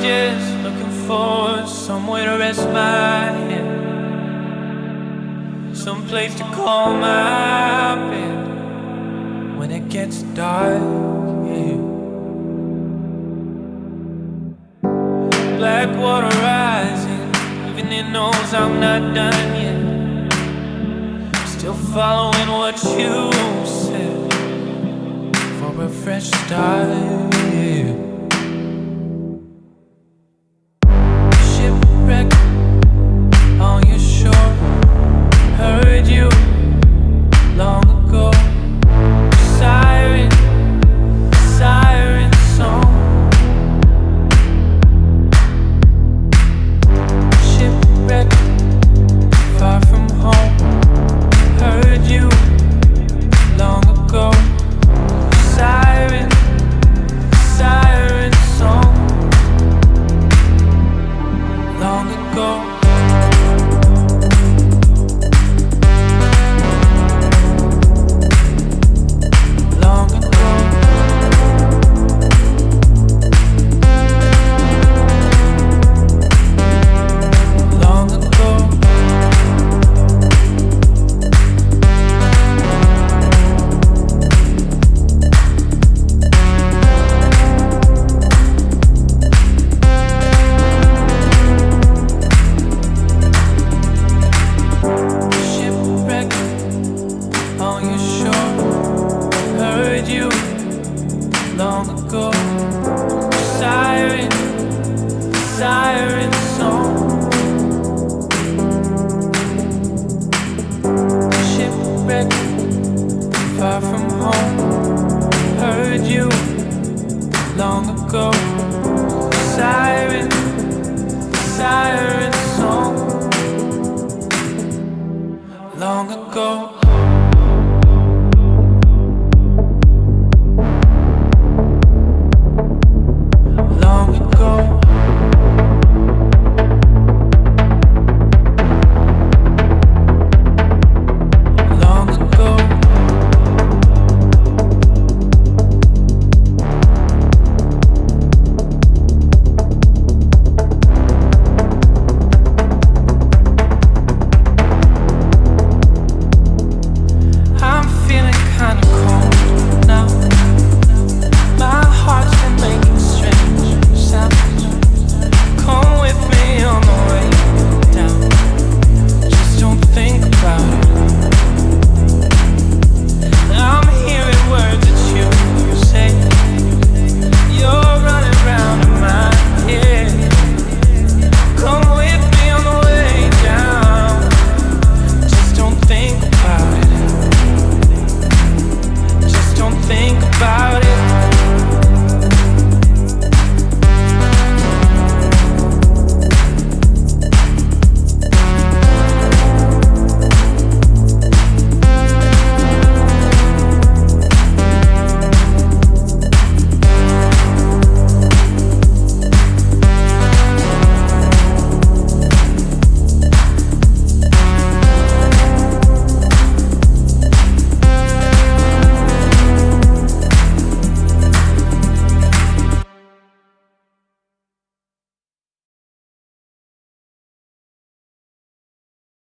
just looking for somewhere to rest my head, some place to call my bed when it gets dark, yeah. Black water rising, even it knows I'm not done yet. Still following what you said for a fresh start, yeah. Shipwreck on your shore, heard you long ago. Siren, siren song. Shipwreck, far from home, heard you long ago. Siren, siren song. Long ago. Long ago. Long ago. Shipwreck on your shore, heard you long ago. Siren, siren song. Shipwreck, far from home, heard you long ago. Siren, siren song. Long ago.